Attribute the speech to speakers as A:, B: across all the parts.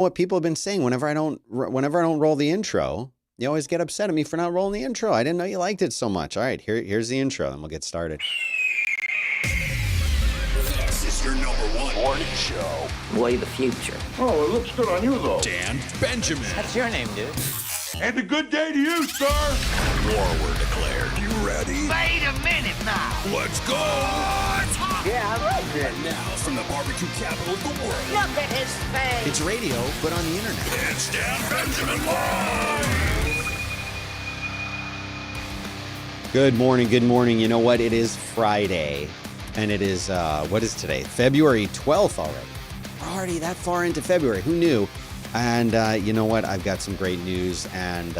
A: what people have been saying whenever I don't roll the intro. You always get upset at me for not rolling the intro. I didn't know you liked it so much. All right, here's the intro, and we'll get started.
B: This is your #1 morning show.
C: Way the future.
D: Oh, it looks good on you, though.
B: Dan Benjamin.
C: That's your name, dude.
D: And a good day to you, sir.
B: War were declared. You ready?
C: Wait a minute now.
B: Let's go!
C: Yeah, I like it.
B: Now, from the barbecue capital of the world,
C: Look at his face.
A: It's radio, but on the internet.
B: it's Dan Benjamin Live!
A: Good morning. You know what? It is Friday, and it is, what is today? February 12th already. We're already that far into February. Who knew? And you know what? I've got some great news and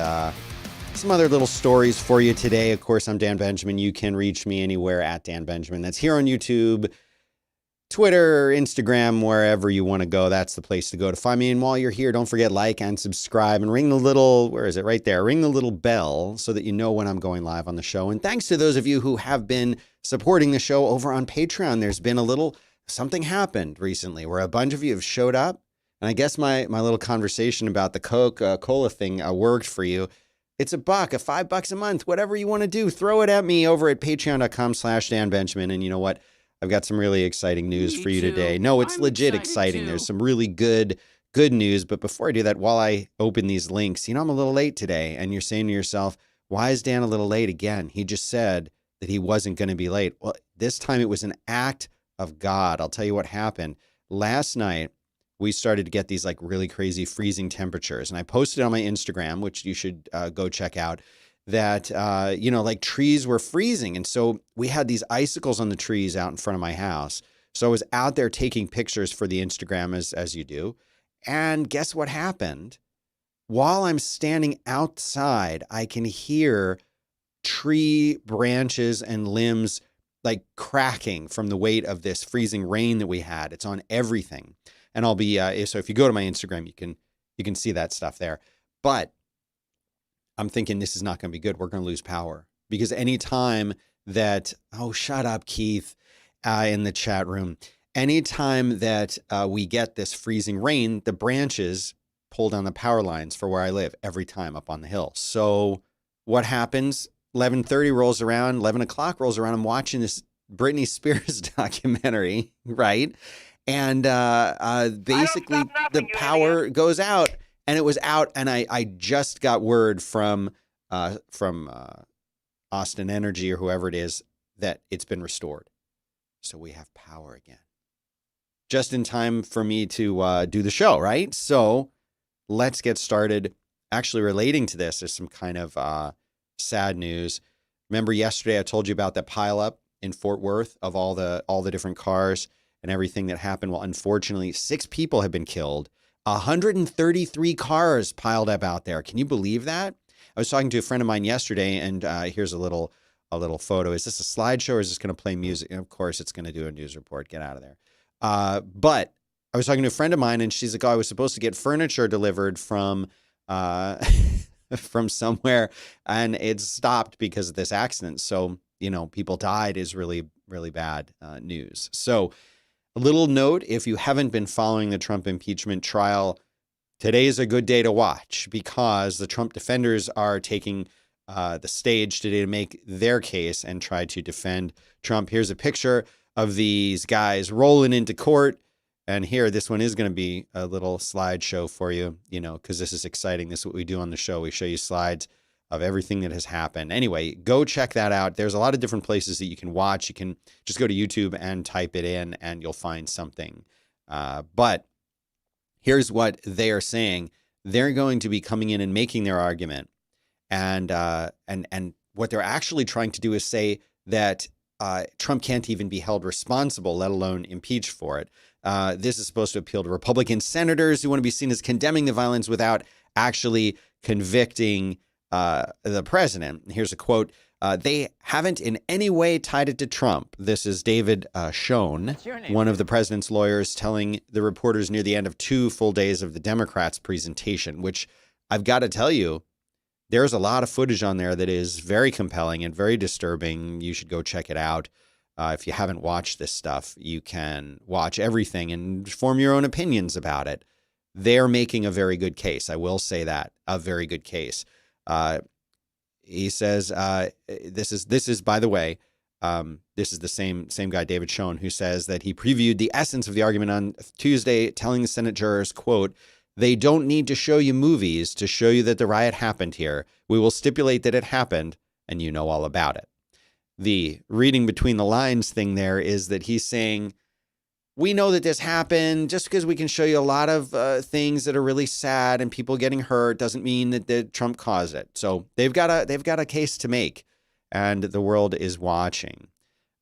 A: some other little stories for you today. Of course, I'm Dan Benjamin. You can reach me anywhere at Dan Benjamin. That's here on YouTube, Twitter, Instagram, wherever you want to go. That's the place to go to find me. And while you're here, don't forget like and subscribe and ring the little, where is it? Right there. Ring the little bell so that you know when I'm going live on the show. And thanks to those of you who have been supporting the show over on Patreon. There's been something happened recently where a bunch of you have showed up. And I guess my little conversation about the Coca-Cola thing worked for you. It's $5 a month, whatever you want to do. Throw it at me over at patreon.com/Dan Benjamin. And you know what? I've got some really exciting news for you today. No, it's legit exciting. There's some really good news. But before I do that, while I open these links, I'm a little late today. And you're saying to yourself, why is Dan a little late again? He just said that he wasn't going to be late. Well, this time it was an act of God. I'll tell you what happened. Last night, we started to get these like really crazy freezing temperatures. And I posted on my Instagram, which you should go check out, that, like trees were freezing. And so we had these icicles on the trees out in front of my house. So I was out there taking pictures for the Instagram as you do. And guess what happened? While I'm standing outside, I can hear tree branches and limbs like cracking from the weight of this freezing rain that we had. It's on everything. And I'll be, so if you go to my Instagram, you can see that stuff there. But I'm thinking this is not going to be good. We're going to lose power because anytime that, oh, shut up, Keith, in the chat room, anytime that we get this freezing rain, the branches pull down the power lines for where I live every time up on the hill. So what happens? 11:30 rolls around, 11 o'clock rolls around. I'm watching this Britney Spears documentary, right? And basically the power goes out, and it was out. And I just got word from Austin Energy or whoever it is that it's been restored. So we have power again. Just in time for me to do the show, right? So let's get started. Actually, relating to this, there's some kind of sad news. Remember yesterday I told you about that pileup in Fort Worth of all the different cars and everything that happened? Well, unfortunately, 6 people have been killed. 133 cars piled up out there. Can you believe that? I was talking to a friend of mine yesterday, and here's a little photo. Is this a slideshow or is this going to play music? And of course, it's going to do a news report. Get out of there. But I was talking to a friend of mine, and she's like, "Oh, I was supposed to get furniture delivered from from somewhere, and it stopped because of this accident." So, people died is really, really bad news. So, a little note, if you haven't been following the Trump impeachment trial, today is a good day to watch because the Trump defenders are taking the stage today to make their case and try to defend Trump. Here's a picture of these guys rolling into court. And here, this one is going to be a little slideshow for you, because this is exciting. This is what we do on the show. We show you slides of everything that has happened. Anyway, go check that out. There's a lot of different places that you can watch. You can just go to YouTube and type it in and you'll find something. But here's what they are saying. They're going to be coming in and making their argument. And what they're actually trying to do is say that Trump can't even be held responsible, let alone impeached for it. This is supposed to appeal to Republican senators who want to be seen as condemning the violence without actually convicting the president. Here's a quote. They haven't in any way tied it to Trump. This is David Schoen, one of the president's lawyers, telling the reporters near the end of 2 full days of the Democrats' presentation, which I've got to tell you, there's a lot of footage on there that is very compelling and very disturbing. You should go check it out. If you haven't watched this stuff, you can watch everything and form your own opinions about it. they're making a very good case. I will say that, a very good case. He says, this is, by the way, this is the same guy, David Schoen, who says that he previewed the essence of the argument on Tuesday, telling the Senate jurors, quote, "They don't need to show you movies to show you that the riot happened here. We will stipulate that it happened, and you know all about it." The reading between the lines thing there is that he's saying, we know that this happened. Just because we can show you a lot of things that are really sad and people getting hurt doesn't mean that Trump caused it. So they've got a case to make, and the world is watching.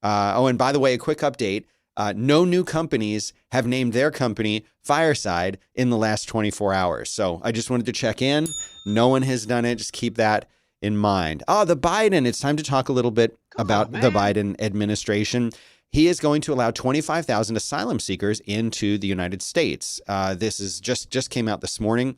A: And by the way, a quick update. No new companies have named their company Fireside in the last 24 hours. So I just wanted to check in. No one has done it. Just keep that in mind. The Biden. It's time to talk a little bit about the Biden administration. He is going to allow 25,000 asylum seekers into the United States. This is just came out this morning.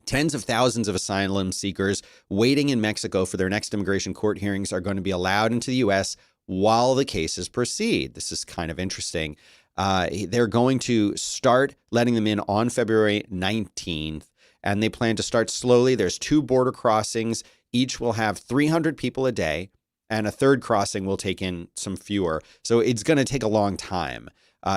A: Tens of thousands of asylum seekers waiting in Mexico for their next immigration court hearings are going to be allowed into the U.S. while the cases proceed. This is kind of interesting. They're going to start letting them in on February 19th, and they plan to start slowly. There's 2 border crossings. Each will have 300 people a day, and a third crossing will take in some fewer. So it's going to take a long time.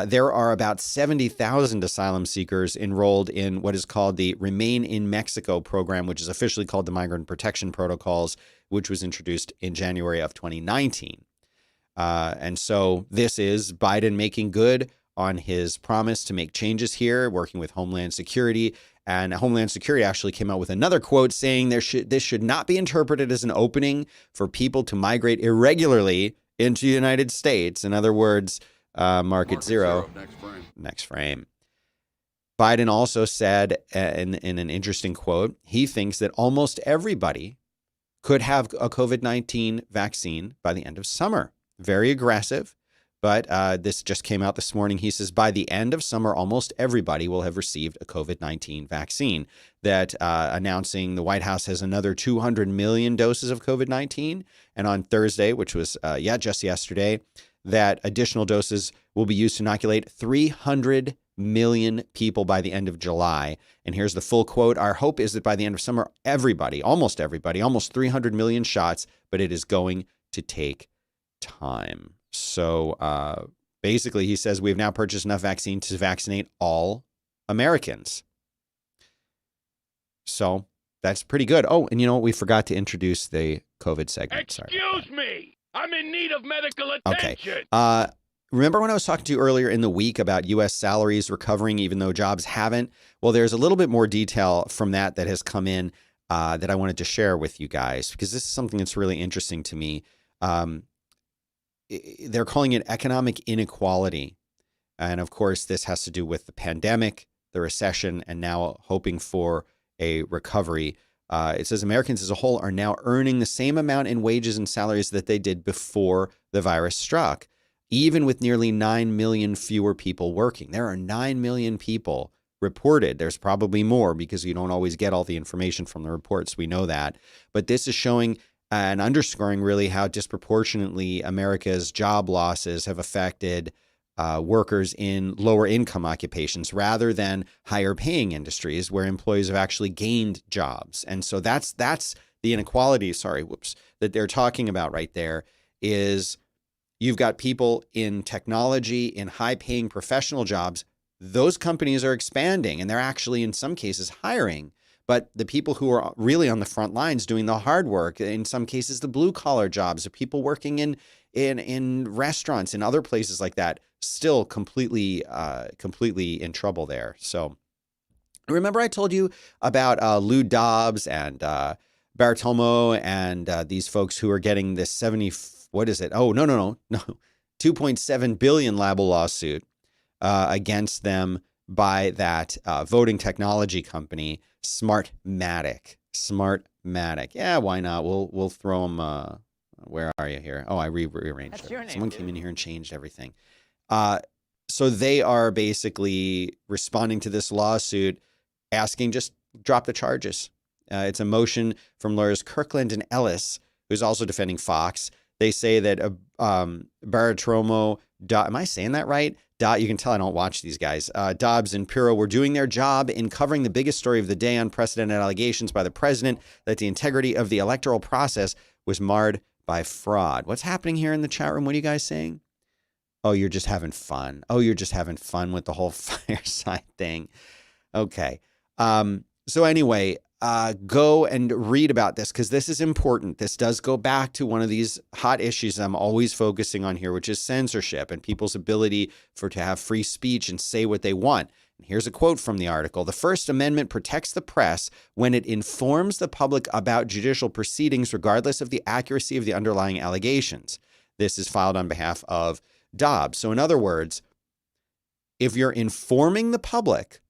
A: There are about 70,000 asylum seekers enrolled in what is called the Remain in Mexico program, which is officially called the Migrant Protection Protocols, which was introduced in January of 2019. And so this is Biden making good on his promise to make changes here, working with Homeland Security. And Homeland Security actually came out with another quote saying this should not be interpreted as an opening for people to migrate irregularly into the United States. In other words, market zero. Next frame. Biden also said in an interesting quote, he thinks that almost everybody could have a COVID-19 vaccine by the end of summer. Very aggressive, but this just came out this morning. He says by the end of summer, almost everybody will have received a COVID-19 vaccine. That announcing the White House has another 200 million doses of COVID-19. And on Thursday, which was just yesterday, that additional doses will be used to inoculate 300 million people by the end of July. And here's the full quote. Our hope is that by the end of summer, almost everybody, almost 300 million shots, but it is going to take time. So basically, he says we've now purchased enough vaccine to vaccinate all Americans. So that's pretty good. Oh, and you know what? We forgot to introduce the COVID segment.
B: Excuse me. I'm in need of medical attention.
A: Okay. Remember when I was talking to you earlier in the week about U.S. salaries recovering even though jobs haven't? Well, there's a little bit more detail from that has come in that I wanted to share with you guys, because this is something that's really interesting to me. They're calling it economic inequality. And of course, this has to do with the pandemic, the recession, and now hoping for a recovery. It says Americans as a whole are now earning the same amount in wages and salaries that they did before the virus struck, even with nearly 9 million fewer people working. There are 9 million people reported. There's probably more because you don't always get all the information from the reports. We know that. But this is showing and underscoring really how disproportionately America's job losses have affected workers in lower income occupations rather than higher paying industries where employees have actually gained jobs. And so that's the inequality, that they're talking about right there. Is you've got people in technology, in high paying professional jobs. Those companies are expanding and they're actually in some cases hiring. But the people who are really on the front lines doing the hard work, in some cases the blue collar jobs, the people working in restaurants and other places like that, still completely in trouble there. So remember I told you about Lou Dobbs and Bartolmo and these folks who are getting this 2.7 billion libel lawsuit against them by that voting technology company, Smartmatic. Yeah, why not? We'll throw them. Where are you here? Oh, I rearranged it. Someone came in here and changed everything. So they are basically responding to this lawsuit, asking just drop the charges. It's a motion from lawyers Kirkland and Ellis, who's also defending Fox. They say that Bartolomeo, am I saying that right? You can tell I don't watch these guys. Dobbs and Pirro were doing their job in covering the biggest story of the day, unprecedented allegations by the president that the integrity of the electoral process was marred by fraud. What's happening here in the chat room? What are you guys saying? Oh, you're just having fun. Oh, you're just having fun with the whole fireside thing. Okay. So anyway, go and read about this because this is important. This does go back to one of these hot issues I'm always focusing on here, which is censorship and people's ability to have free speech and say what they want. And here's a quote from the article. The First Amendment protects the press when it informs the public about judicial proceedings, regardless of the accuracy of the underlying allegations. This is filed on behalf of Dobbs. So in other words, if you're informing the public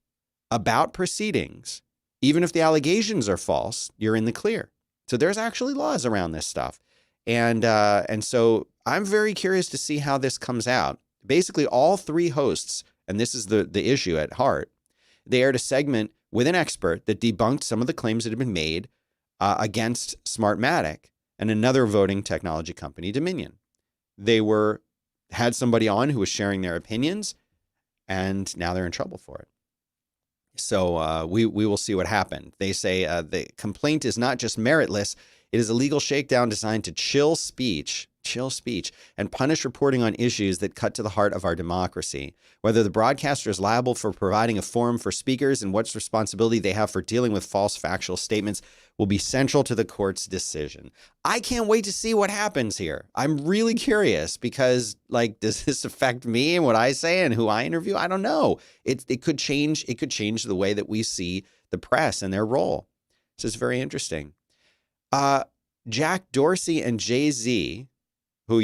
A: about proceedings, even if the allegations are false, you're in the clear. So there's actually laws around this stuff. And so I'm very curious to see how this comes out. Basically, all three hosts, and this is the issue at heart, they aired a segment with an expert that debunked some of the claims that had been made against Smartmatic and another voting technology company, Dominion. They had somebody on who was sharing their opinions, and now they're in trouble for it. So we will see what happened. They say the complaint is not just meritless. It is a legal shakedown designed to chill speech, and punish reporting on issues that cut to the heart of our democracy. Whether the broadcaster is liable for providing a forum for speakers and what responsibility they have for dealing with false factual statements will be central to the court's decision. I can't wait to see what happens here. I'm really curious because, does this affect me and what I say and who I interview? I don't know. It could change. It could change the way that we see the press and their role. This is very interesting. Jack Dorsey and Jay-Z, who,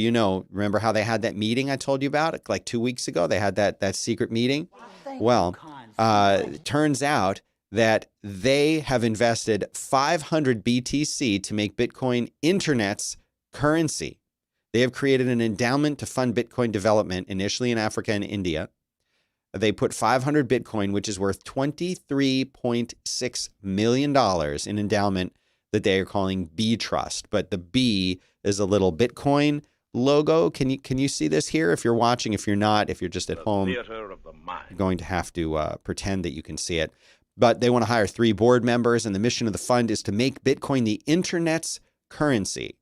A: remember how they had that meeting I told you about like 2 weeks ago? They had that secret meeting. Well, it turns out that they have invested 500 BTC to make Bitcoin internet's currency. They have created an endowment to fund Bitcoin development, initially in Africa and India. They put 500 Bitcoin, which is worth $23.6 million in endowment that they are calling B Trust. But the B is a little Bitcoin logo. Can you see this here? If you're watching, if you're not, if you're just at home, you're going to have to pretend that you can see it. But they want to hire 3 board members, and the mission of the fund is to make Bitcoin the internet's currency.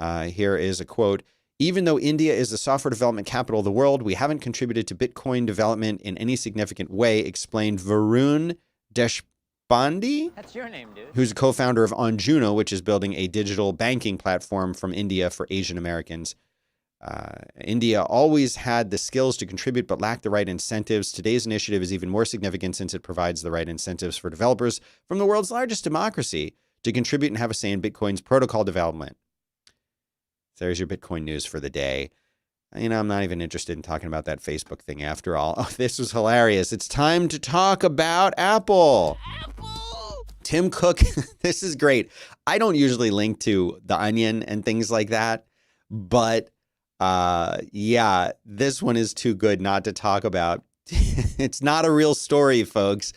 A: Here is a quote. Even though India is the software development capital of the world, we haven't contributed to Bitcoin development in any significant way, explained Varun Deshpande.
C: That's your name, dude.
A: Who's a co-founder of Onjuno, which is building a digital banking platform from India for Asian Americans. India always had the skills to contribute but lacked the right incentives. Today's initiative is even more significant since it provides the right incentives for developers from the world's largest democracy to contribute and have a say in Bitcoin's protocol development. So there's your Bitcoin news for the day. I'm not even interested in talking about that Facebook thing after all. Oh, this was hilarious. It's time to talk about Apple. Tim Cook, this is great. I don't usually link to The Onion and things like that, but yeah, this one is too good not to talk about. It's not a real story, folks,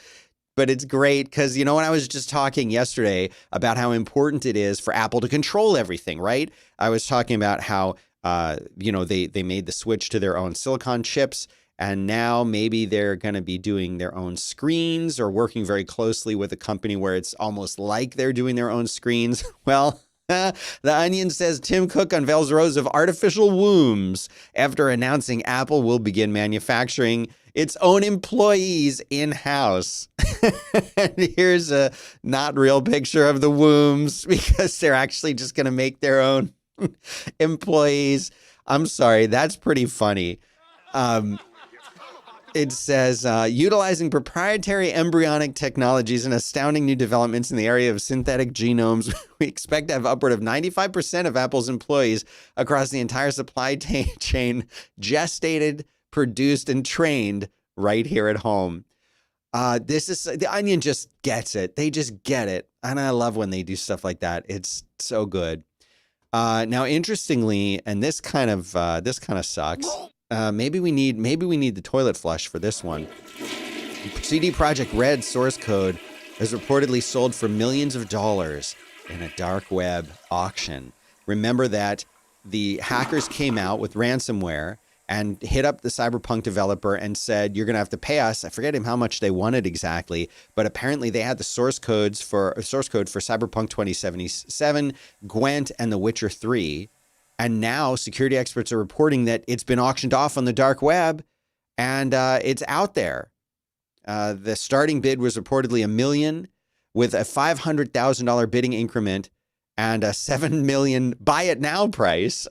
A: but it's great because, when I was just talking yesterday about how important it is for Apple to control everything, right? I was talking about how, they made the switch to their own silicon chips, and now maybe they're going to be doing their own screens or working very closely with a company where it's almost like they're doing their own screens. Well, The Onion says Tim Cook unveils rows of artificial wombs after announcing Apple will begin manufacturing its own employees in-house. And here's a not real picture of the wombs because they're actually just going to make their own employees. I'm sorry, that's pretty funny. It says, utilizing proprietary embryonic technologies and astounding new developments in the area of synthetic genomes, we expect to have upward of 95% of Apple's employees across the entire supply chain gestated, produced, and trained right here at home. The Onion just gets it. They just get it. And I love when they do stuff like that. It's so good. Now, interestingly, and this kind of sucks. Maybe we need the toilet flush for this one. CD Projekt Red source code is reportedly sold for millions of dollars in a dark web auction. Remember that the hackers came out with ransomware and hit up the Cyberpunk developer and said, you're going to have to pay us. I forget how much they wanted exactly, but apparently they had the source code for Cyberpunk 2077, Gwent, and The Witcher 3. And now security experts are reporting that it's been auctioned off on the dark web and it's out there. The starting bid was reportedly $1 million with a $500,000 bidding increment and a $7 million buy it now price.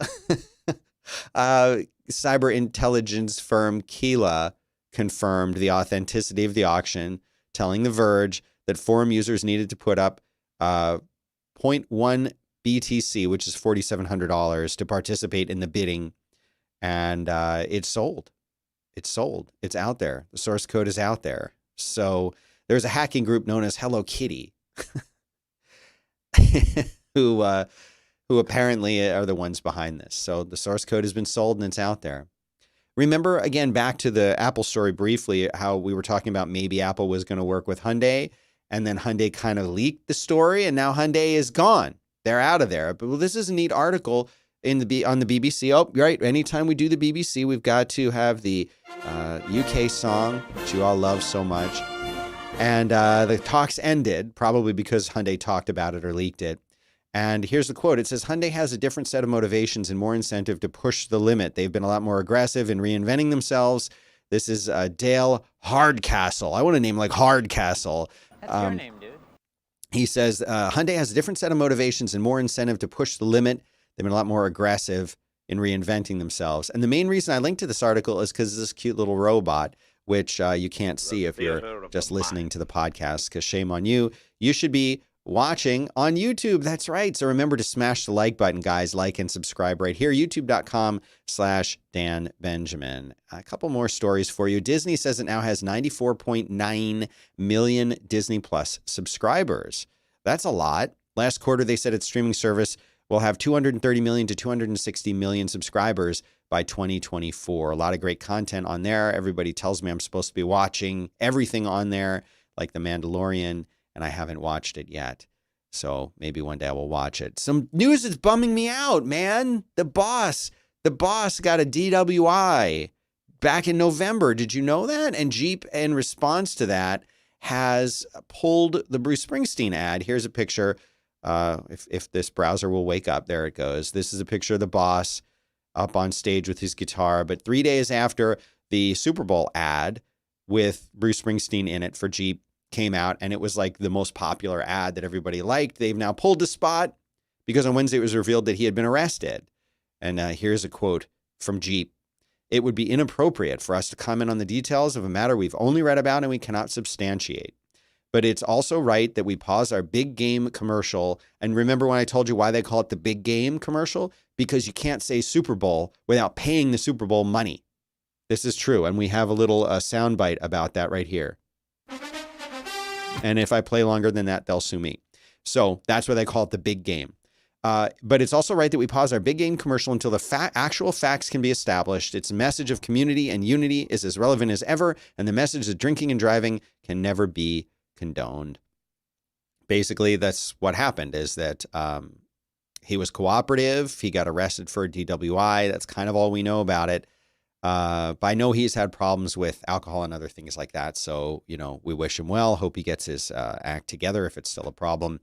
A: Cyber intelligence firm Keela confirmed the authenticity of the auction, telling The Verge that forum users needed to put up 0.1 BTC, which is $4,700, to participate in the bidding. And it's sold. It's sold. It's out there. The source code is out there. So there's a hacking group known as Hello Kitty who apparently are the ones behind this. So the source code has been sold and it's out there. Remember, again, back to the Apple story briefly, how we were talking about maybe Apple was going to work with Hyundai, and then Hyundai kind of leaked the story, and now Hyundai is gone. They're out of there. But this is a neat article on the BBC. Oh, right. Anytime we do the BBC, we've got to have the UK song, which you all love so much. And the talks ended, probably because Hyundai talked about it or leaked it. And here's the quote. It says, Hyundai has a different set of motivations and more incentive to push the limit. They've been a lot more aggressive in reinventing themselves. This is Dale Hardcastle. I want to name like Hardcastle.
C: That's your name, dude.
A: He says, Hyundai has a different set of motivations and more incentive to push the limit. They've been a lot more aggressive in reinventing themselves. And the main reason I linked to this article is because of this cute little robot, which you can't see if you're just listening to the podcast, because shame on you. You should be watching on YouTube. That's right. So remember to smash the like button, guys. Like and subscribe right here. YouTube.com/Dan Benjamin. A couple more stories for you. Disney says it now has 94.9 million Disney Plus subscribers. That's a lot. Last quarter, they said its streaming service will have 230 million to 260 million subscribers by 2024. A lot of great content on there. Everybody tells me I'm supposed to be watching everything on there, like The Mandalorian, and I haven't watched it yet. So maybe one day I will watch it. Some news is bumming me out, man. The boss got a DWI back in November. Did you know that? And Jeep, in response to that, has pulled the Bruce Springsteen ad. Here's a picture. If this browser will wake up, there it goes. This is a picture of the boss up on stage with his guitar. But 3 days after the Super Bowl ad with Bruce Springsteen in it for Jeep came out, and it was like the most popular ad that everybody liked, they've now pulled the spot because on Wednesday it was revealed that he had been arrested. And here's a quote from Jeep. It would be inappropriate for us to comment on the details of a matter we've only read about and we cannot substantiate. But it's also right that we pause our big game commercial. And remember when I told you why they call it the big game commercial? Because you can't say Super Bowl without paying the Super Bowl money. This is true. And we have a little soundbite about that right here. And if I play longer than that, they'll sue me. So that's why they call it the big game. But it's also right that we pause our big game commercial until the actual facts can be established. Its message of community and unity is as relevant as ever, and the message of drinking and driving can never be condoned. Basically, that's what happened, is that he was cooperative. He got arrested for a DWI. That's kind of all we know about it. But I know he's had problems with alcohol and other things like that. So, we wish him well. Hope he gets his act together if it's still a problem.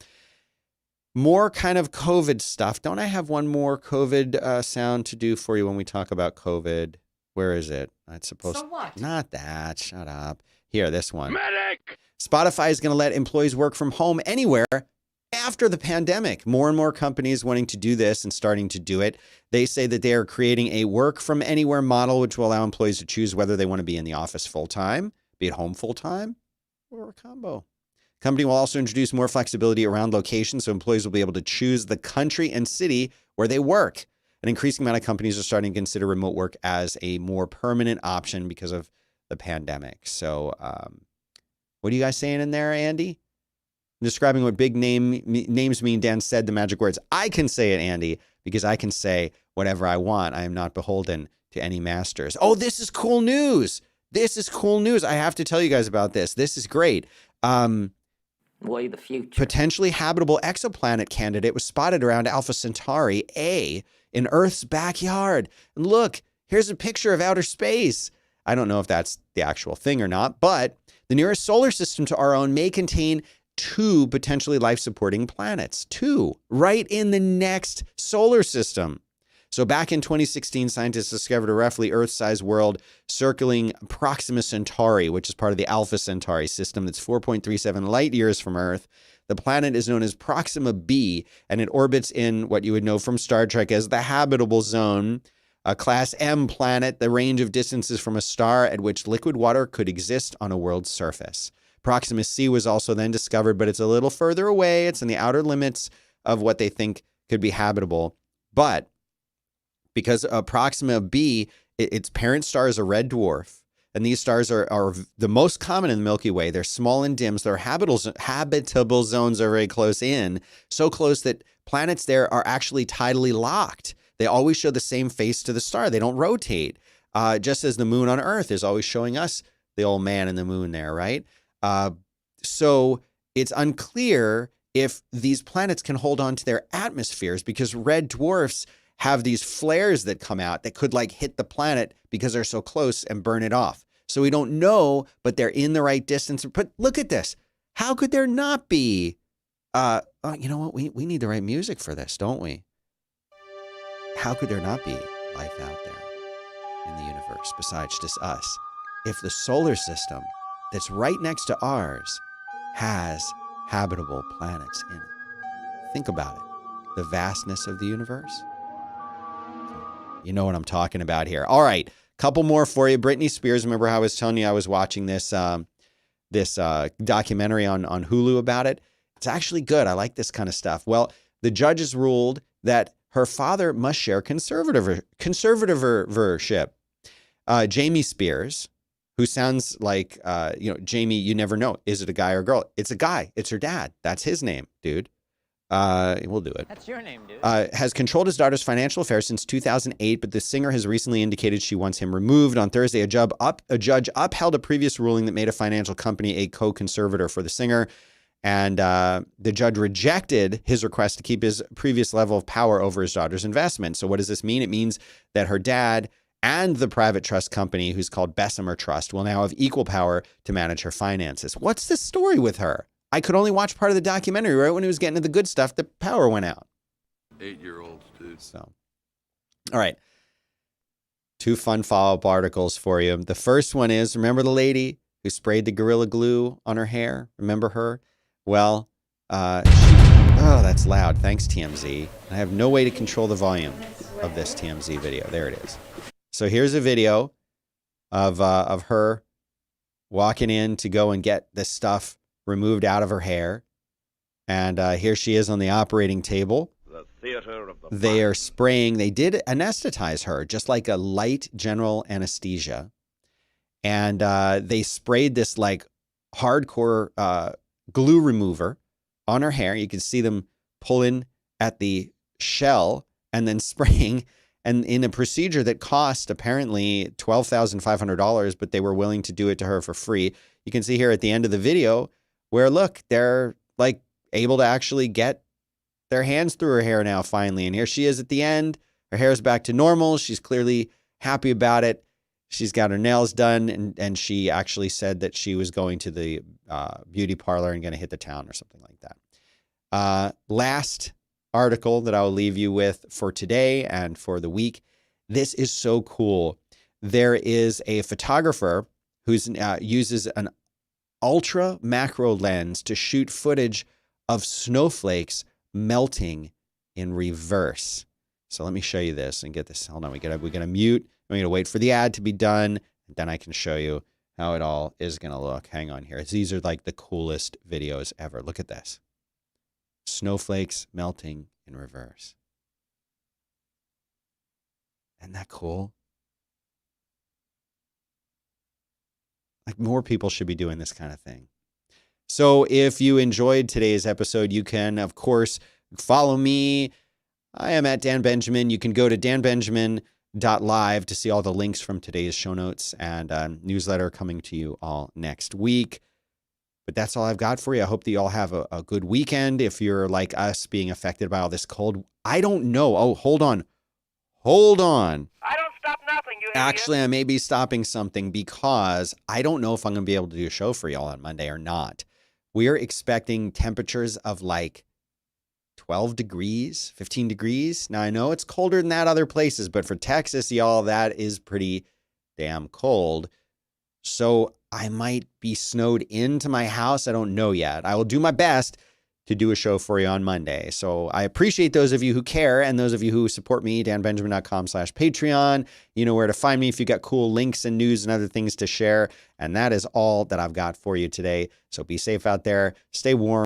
A: More kind of COVID stuff. Don't I have one more COVID sound to do for you when we talk about COVID? Where is it? It's supposed to. What? Not that. Shut up. Here, this one.
B: Medic!
A: Spotify is going to let employees work from home anywhere after the pandemic. More and more companies wanting to do this and starting to do it. They say that they are creating a work from anywhere model, which will allow employees to choose whether they want to be in the office full time, be at home full time, or a combo. Company will also introduce more flexibility around location, so employees will be able to choose the country and city where they work. An increasing amount of companies are starting to consider remote work as a more permanent option because of the pandemic. So what are you guys saying in there, Andy? I'm describing what big names mean. Dan said the magic words. I can say it, Andy, because I can say whatever I want. I am not beholden to any masters. Oh, this is cool news. This is cool news. I have to tell you guys about this. This is great.
E: Way the future.
A: Potentially habitable exoplanet candidate was spotted around Alpha Centauri A in Earth's backyard. And look, Here's a picture of outer space. I don't know if that's the actual thing or not, but the nearest solar system to our own may contain 2 potentially life-supporting planets. 2, right in the next solar system. So back in 2016, scientists discovered a roughly Earth-sized world circling Proxima Centauri, which is part of the Alpha Centauri system that's 4.37 light years from Earth. The planet is known as Proxima b, and it orbits in what you would know from Star Trek as the habitable zone, a Class M planet, the range of distances from a star at which liquid water could exist on a world's surface. Proxima c was also then discovered, but it's a little further away. It's in the outer limits of what they think could be habitable. But because Proxima b, its parent star is a red dwarf, and these stars are the most common in the Milky Way. They're small and dim, so their habitable zones are very close in, so close that planets there are actually tidally locked. They always show the same face to the star. They don't rotate, just as the moon on Earth is always showing us the old man in the moon there, right? So it's unclear if these planets can hold on to their atmospheres, because red dwarfs have these flares that come out that could like hit the planet because they're so close and burn it off. So we don't know, but they're in the right distance. But look at this. How could there not be? You know what? We need the right music for this, don't we? How could there not be life out there in the universe besides just us if the solar system that's right next to ours has habitable planets in it? Think about it. The vastness of the universe. You know what I'm talking about here. All right, couple more for you. Britney Spears. Remember how I was telling you I was watching this documentary on Hulu about it? It's actually good. I like this kind of stuff. Well, the judges ruled that her father must share conservatorship. Jamie Spears, who sounds like, Jamie, you never know. Is it a guy or a girl? It's a guy. It's her dad. That's his name, dude. We'll do it.
C: That's your name, dude.
A: Has controlled his daughter's financial affairs since 2008, but the singer has recently indicated she wants him removed. On Thursday, a judge upheld a previous ruling that made a financial company a co-conservator for the singer. And the judge rejected his request to keep his previous level of power over his daughter's investment. So what does this mean? It means that her dad and the private trust company, who's called Bessemer Trust, will now have equal power to manage her finances. What's the story with her? I could only watch part of the documentary. Right when he was getting to the good stuff, the power went out.
D: 8-year-olds, dude.
A: So, all right. 2 fun follow-up articles for you. The first one is, remember the lady who sprayed the Gorilla Glue on her hair? Remember her? Well, that's loud. Thanks, TMZ. I have no way to control the volume of this TMZ video. There it is. So here's a video of her walking in to go and get this stuff removed out of her hair. And here she is on the operating table.
D: The theater of the
A: They are spraying. They did anesthetize her, just like a light general anesthesia. And they sprayed this like hardcore glue remover on her hair. You can see them pulling at the shell and then spraying, and in a procedure that cost apparently $12,500, but they were willing to do it to her for free. You can see here at the end of the video where, look, they're like able to actually get their hands through her hair now finally. And here she is at the end. Her hair is back to normal. She's clearly happy about it. She's got her nails done, and she actually said that she was going to the beauty parlor and going to hit the town or something like that. Last article that I'll leave you with for today and for the week. This is so cool. There is a photographer who uses an ultra macro lens to shoot footage of snowflakes melting in reverse. So let me show you this and get this. Hold on, we gotta mute. I'm gonna wait for the ad to be done, and then I can show you how it all is gonna look. Hang on here. These are like the coolest videos ever. Look at this. Snowflakes melting in reverse. Isn't that cool? Like, more people should be doing this kind of thing. So if you enjoyed today's episode, you can, of course, follow me. I am at Dan Benjamin. You can go to danbenjamin.live to see all the links from today's show notes and newsletter coming to you all next week. But that's all I've got for you. I hope that you all have a good weekend. If you're like us, being affected by all this cold, I don't know. Oh, hold on.
B: I don't stop nothing, you
A: Actually, I may be stopping something because I don't know if I'm going to be able to do a show for y'all on Monday or not. We are expecting temperatures of like 12 degrees, 15 degrees. Now, I know it's colder than that other places, but for Texas, y'all, that is pretty damn cold. So I might be snowed into my house. I don't know yet. I will do my best to do a show for you on Monday. So I appreciate those of you who care and those of you who support me, danbenjamin.com/Patreon. You know where to find me if you got cool links and news and other things to share. And that is all that I've got for you today. So be safe out there. Stay warm.